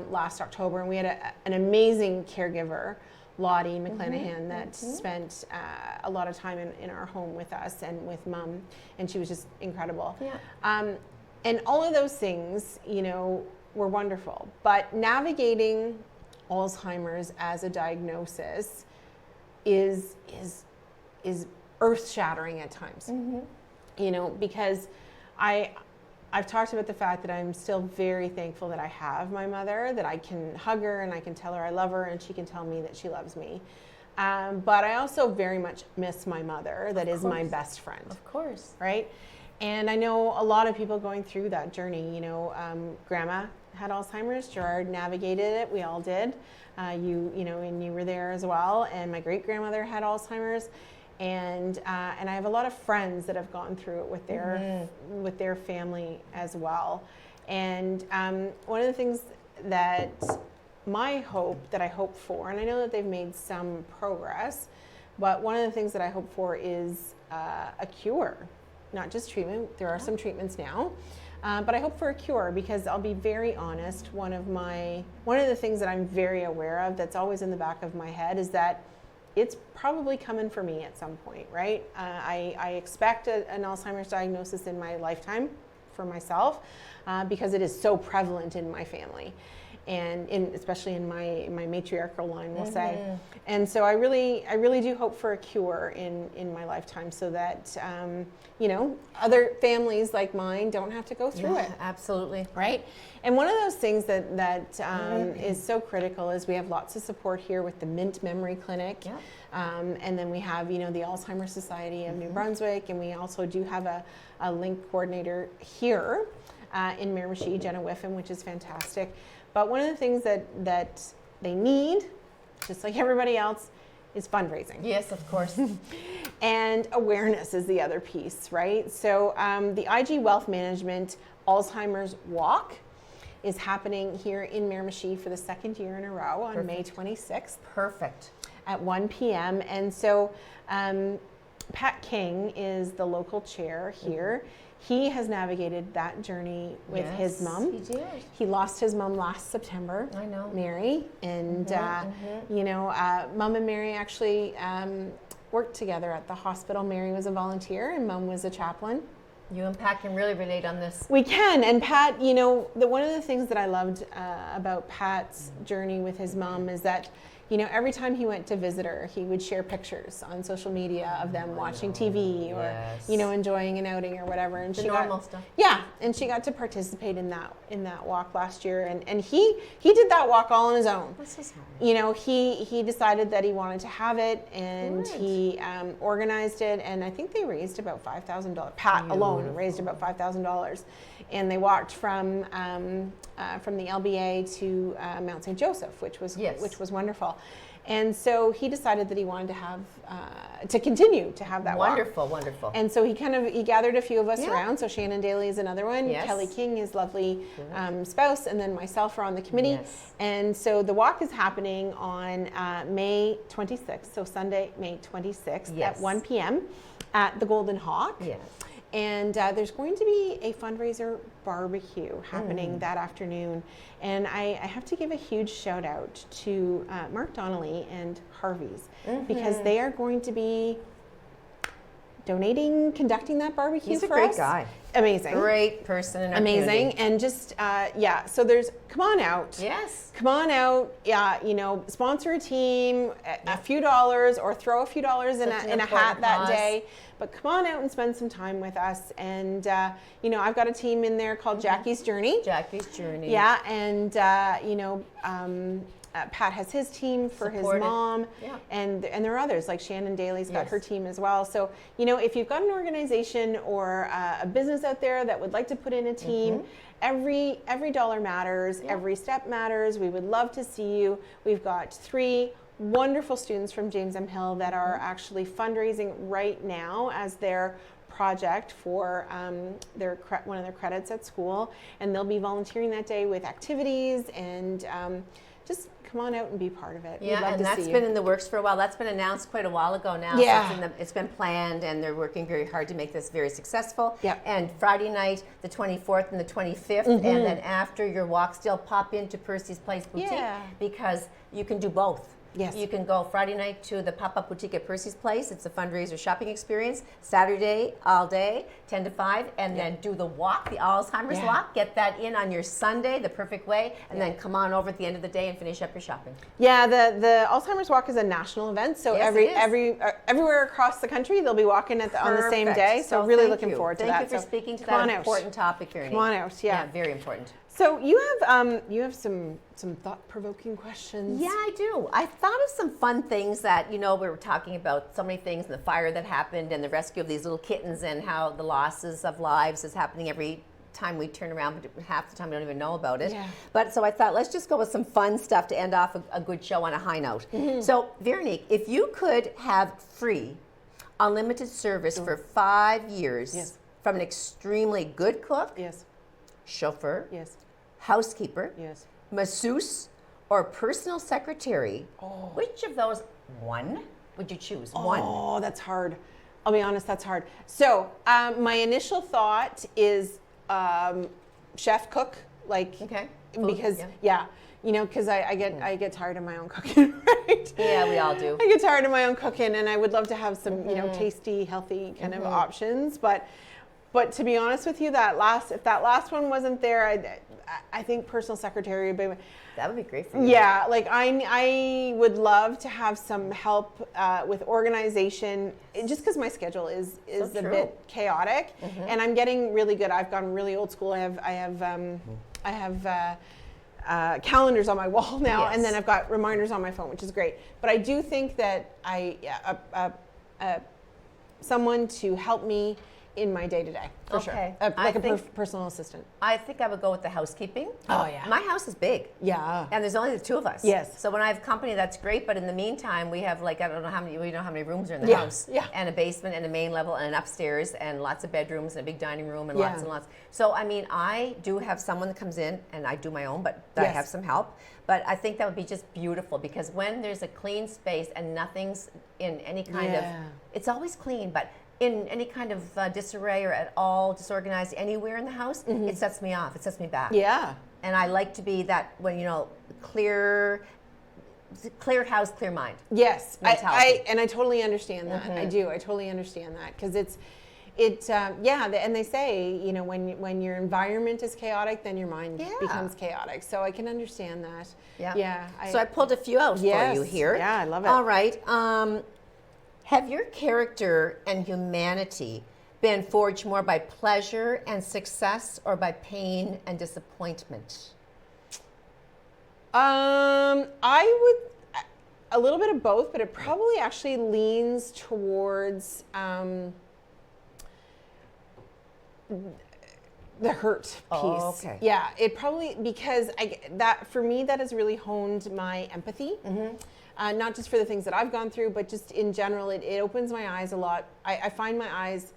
last October, and we had an amazing caregiver, Lottie McClanahan, that spent a lot of time in our home with us and with mom, and she was just incredible. And all of those things, were wonderful. But navigating Alzheimer's as a diagnosis is earth-shattering at times. Because I've talked about the fact that I'm still very thankful that I have my mother, that I can hug her and I can tell her I love her and she can tell me that she loves me. But I also very much miss my mother, that is my best friend. Of course. Right? And I know a lot of people going through that journey. You know, Grandma had Alzheimer's, Gerard navigated it, we all did. You know, and you were there as well. And my great grandmother had Alzheimer's. And I have a lot of friends that have gone through it with their family as well. And one of the things that I hope for, and I know that they've made some progress, but one of the things that I hope for is a cure, not just treatment. There are some treatments now, but I hope for a cure, because I'll be very honest. One of the things that I'm very aware of, that's always in the back of my head, is that it's probably coming for me at some point, right? I expect an Alzheimer's diagnosis in my lifetime for myself, because it is so prevalent in my family, and especially in my matriarchal line, we'll say. And so I really do hope for a cure in my lifetime, so that you know, other families like mine don't have to go through it. Absolutely. Right? And one of those things that is so critical is we have lots of support here with the Mint Memory Clinic. Yeah. And then we have, you know, the Alzheimer's Society of New Brunswick, and we also do have a link coordinator here in Miramichi, Jenna Whiffen, which is fantastic. But one of the things that they need, just like everybody else, is fundraising. Yes, of course. And awareness is the other piece, right? So the IG Wealth Management Alzheimer's Walk is happening here in Miramichi for the second year in a row on May 26th. Perfect. At 1 p.m. And so Pat King is the local chair here. He has navigated that journey with his mom. He did. He lost his mom last September. I know. Mary. And, you know, Mom and Mary actually worked together at the hospital. Mary was a volunteer and Mom was a chaplain. You and Pat can really relate on this. We can. And Pat, you know, one of the things that I loved about Pat's journey with his mom is that, you know, every time he went to visit her, he would share pictures on social media of them watching TV or, you know, enjoying an outing or whatever. And the normal stuff. Yeah, and she got to participate in that walk last year, and he did that walk all on his own. That's so sad. You know, he decided that he wanted to have it, and he organized it, and I think they raised about $5,000. Pat alone raised about $5,000, and they walked from the LBA to Mount St. Joseph, which was wonderful. And so he decided that he wanted to have to continue to have that walk. Wonderful. And so he gathered a few of us around. So Shannon Daly is another one. Yes. Kelly King, his lovely spouse, and then myself are on the committee. Yes. And so the walk is happening on May 26th, so Sunday, May 26th at 1 p.m. at the Golden Hawk. Yes. And there's going to be a fundraiser barbecue happening that afternoon. And I have to give a huge shout out to Mark Donnelly and Harvey's, because they are going to be conducting that barbecue for us. He's a great guy. Amazing. Great person in our Amazing. community. And just, so come on out. Yes. Come on out, you know, sponsor a team, a few dollars, or throw a few dollars in a hat that day. But come on out and spend some time with us. And, you know, I've got a team in there called Jackie's Journey. Jackie's Journey. Yeah, and, you know, Pat has his team for his mom, and there are others, like Shannon Daly's got her team as well. So, you know, if you've got an organization or a business out there that would like to put in a team, every dollar matters, every step matters. We would love to see you. We've got 3 wonderful students from James M. Hill that are actually fundraising right now as their project for one of their credits at school, and they'll be volunteering that day with activities and just come on out and be part of it. Yeah, and that's been in the works for a while. That's been announced quite a while ago now. Yeah. So it's been planned, and they're working very hard to make this very successful. Yep. And Friday night, the 24th and the 25th, and then after your walk, still pop into Percy's Place Boutique, because you can do both. Yes. You can go Friday night to the pop-up boutique at Percy's Place. It's a fundraiser shopping experience. Saturday, all day, 10 to 5, and then do the walk, the Alzheimer's Yeah. walk. Get that in on your Sunday, the perfect way, and then come on over at the end of the day and finish up your shopping. Yeah, the Alzheimer's Walk is a national event, so Yes, it is. everywhere across the country they'll be walking on the same Perfect. day. So really thank looking you. forward to Thank that. you for So speaking to come that on important topic, Veronique. Come on out, yeah. very important. So you have some thought-provoking questions. Yeah, I do. I thought of some fun things that, we were talking about so many things, and the fire that happened and the rescue of these little kittens and how the losses of lives is happening every time we turn around, but half the time we don't even know about it. Yeah. But so I thought, let's just go with some fun stuff to end off a good show on a high note. So, Veronique, if you could have free, unlimited service for 5 years Yes. from an extremely good cook, Yes. chauffeur, Yes. housekeeper, Yes. masseuse, or personal secretary, which of those one would you choose? One. Oh, that's hard. I'll be honest, that's hard. So my initial thought is chef cook, like Okay. Food, because yeah. because I get tired of my own cooking, right? Yeah, we all do. I get tired of my own cooking, and I would love to have some tasty, healthy kind of options, but to be honest with you, if that last one wasn't there, I think personal secretary would be. That would be great for you. Yeah, like I would love to have some help with organization, just because my schedule is So a true. bit chaotic, and I'm getting really good. I've gone really old school. I have calendars on my wall now, and then I've got reminders on my phone, which is great. But I do think that someone to help me in my day-to-day, for Okay. sure. Like I a think- personal assistant. I think I would go with the housekeeping. Oh, yeah. My house is big. Yeah. And there's only the two of us. Yes. So when I have company, that's great. But in the meantime, we have we don't know how many rooms are in the Yeah, house. yeah. And a basement and a main level and an upstairs and lots of bedrooms and a big dining room and Yeah. lots and lots. So I mean, I do have someone that comes in and I do my own, but I Yes. have some help. But I think that would be just beautiful because when there's a clean space and nothing's in any kind of, Yeah. it's always clean, but in any kind of disarray or at all disorganized anywhere in the house, it sets me off. It sets me back. Yeah. And I like to be that when clear house, clear mind. Yes, Mentality. I totally understand that. I do. I totally understand that because and they say when your environment is chaotic, then your mind Yeah. becomes chaotic. So I can understand that. Yeah. Yeah. So I pulled a few out for Yes. you here. Yeah, I love it. All right. Have your character and humanity been forged more by pleasure and success or by pain and disappointment? I would a little bit of both, but it probably actually leans towards the hurt piece. Oh, okay. Yeah, it probably because for me that has really honed my empathy. Not just for the things that I've gone through, but just in general, it opens my eyes a lot. I find my eyes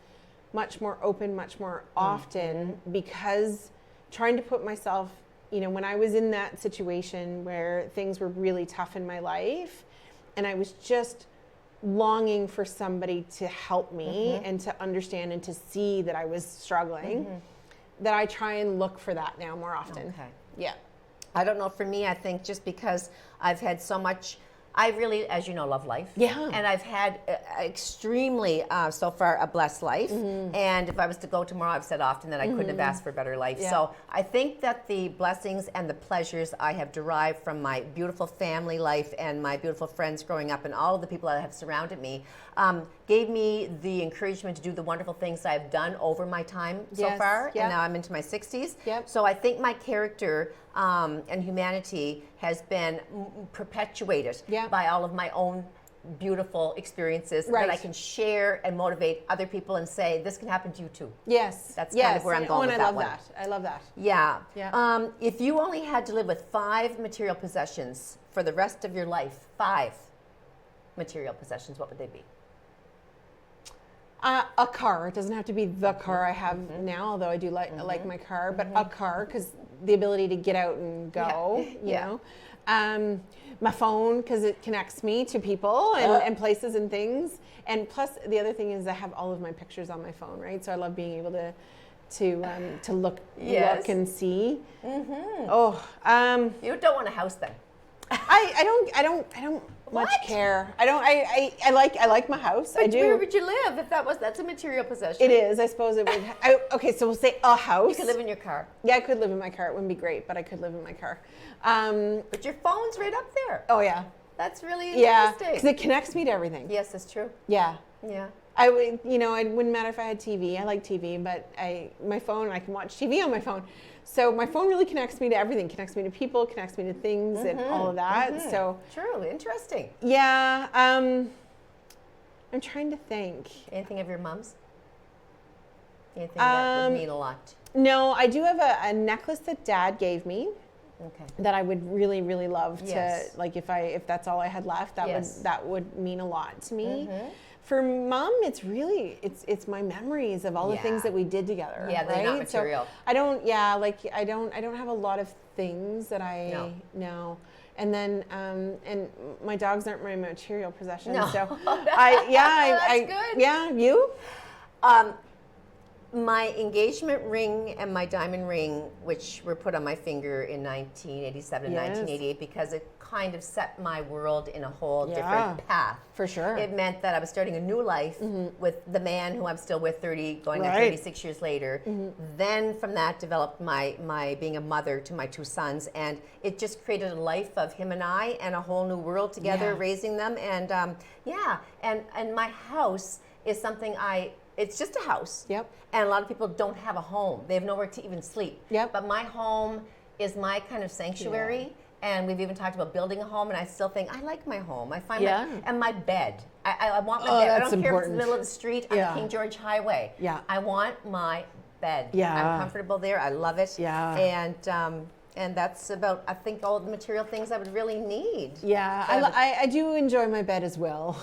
much more open, much more often because trying to put myself, when I was in that situation where things were really tough in my life and I was just longing for somebody to help me and to understand and to see that I was struggling, that I try and look for that now more often. Okay. Yeah. I don't know. For me, I think just because I've had so much, I really, as you know, love life. Yeah. And I've had extremely, so far, a blessed life. And if I was to go tomorrow, I've said often that I couldn't have asked for a better life. Yeah. So I think that the blessings and the pleasures I have derived from my beautiful family life and my beautiful friends growing up and all of the people that have surrounded me gave me the encouragement to do the wonderful things I've done over my time so Yes. far. Yeah. And now I'm into my 60s. Yep. So I think my character and humanity has been perpetuated Yeah. by all of my own beautiful experiences Right. that I can share and motivate other people and say, this can happen to you too. Yes. That's yes. kind of where I'm going and with I that love one. that. I love that. Yeah. Yeah. If you only had to live with 5 material possessions for the rest of your life, 5 material possessions, what would they be? A car. It doesn't have to be the car I have now, although I do like my car, but a car because the ability to get out and go, Yeah. you know. My phone because it connects me to people and places and things. And plus, the other thing is I have all of my pictures on my phone, right? So I love being able to look Yes. and see. Mm-hmm. Oh, You don't want a house then. I don't. much care. I don't. I like my house. I But do. where would you live if that's a material possession? It is. I suppose it would. Okay, so we'll say a house. You could live in your car. Yeah, I could live in my car. It wouldn't be great, but I could live in my car. But your phone's right up there. Oh yeah. That's really Yeah, interesting. because it connects me to everything. Yes, that's true. Yeah. Yeah. I would, it wouldn't matter if I had TV. I like TV, but my phone, I can watch TV on my phone. So my phone really connects me to everything. Connects me to people, connects me to things, and all of that. So True. Interesting. yeah, I'm trying to think. Anything of your mom's? Anything that would mean a lot? No, I do have a necklace that Dad gave me Okay. that I would really, really love to, Yes. like, if that's all I had left, Yes. that would mean a lot to me. For Mom, it's really it's my memories of all the things Yeah. that we did together. Yeah, they're not right? material. So I don't I don't have a lot of things that I know. And then and my dogs aren't my material possessions. No. So That's good. Yeah, you? My engagement ring and my diamond ring, which were put on my finger in 1987 and Yes. 1988, because it kind of set my world in a whole Yeah. different path. For sure. It meant that I was starting a new life with the man who I'm still with 30, going on Right. 36 years later. Then from that developed my being a mother to my 2 sons, and it just created a life of him and I and a whole new world together, Yeah. raising them. And and my house is something it's just a house. Yep. And a lot of people don't have a home. They have nowhere to even sleep. Yep. But my home is my kind of sanctuary. And we've even talked about building a home, and I still think I like my home. I find and my bed. I want my Oh, bed. I that's don't care if it's important. the middle of the street on Yeah. King George Highway. Yeah. I want my bed. Yeah. I'm comfortable there. I love it. Yeah. And that's about, I think, all the material things I would really need. Yeah, I have I do enjoy my bed as well.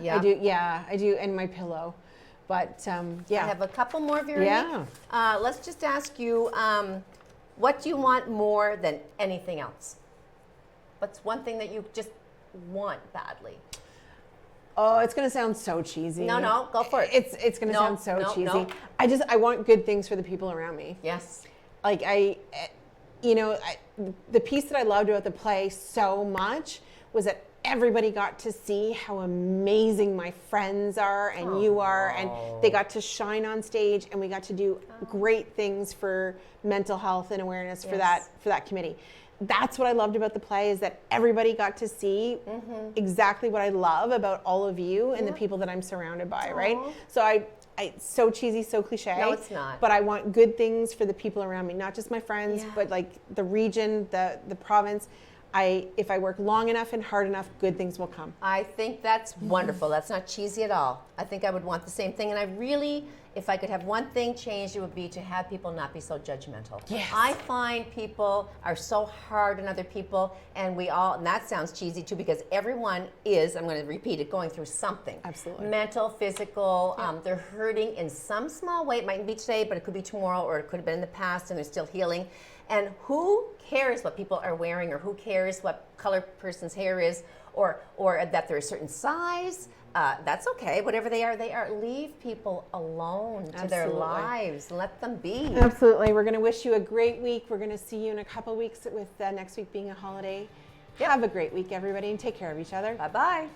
Yeah? I do. Yeah, I do, and my pillow. But yeah, I have a couple more, Veronique. Yeah. Let's just ask you, what do you want more than anything else? What's one thing that you just want badly? Oh, it's gonna sound so cheesy. No, go for it. It's gonna No, sound so no, cheesy. no. I want good things for the people around me. Yes. Like the piece that I loved about the play so much was that everybody got to see how amazing my friends are and you are, and they got to shine on stage, and we got to do great things for mental health and awareness for that committee. That's what I loved about the play, is that everybody got to see exactly what I love about all of you and the people that I'm surrounded by, right? So it's so cheesy, so cliche. No, it's not. But I want good things for the people around me, not just my friends, but like the region, the province. If I work long enough and hard enough, good things will come. I think that's wonderful. That's not cheesy at all. I think I would want the same thing. And I really, if I could have one thing changed, it would be to have people not be so judgmental. Yes. I find people are so hard on other people, and and that sounds cheesy too, because everyone is, I'm going to repeat it, going through something. Absolutely. Mental, physical, they're hurting in some small way. It mightn't be today, but it could be tomorrow, or it could have been in the past, and they're still healing. And who cares what people are wearing, or who cares what color person's hair is, or that they're a certain size? That's okay. Whatever they are, they are. Leave people alone to their Absolutely. lives. Let them be. Absolutely. We're going to wish you a great week. We're going to see you in a couple weeks, with next week being a holiday. Have a great week, everybody, and take care of each other. Bye-bye.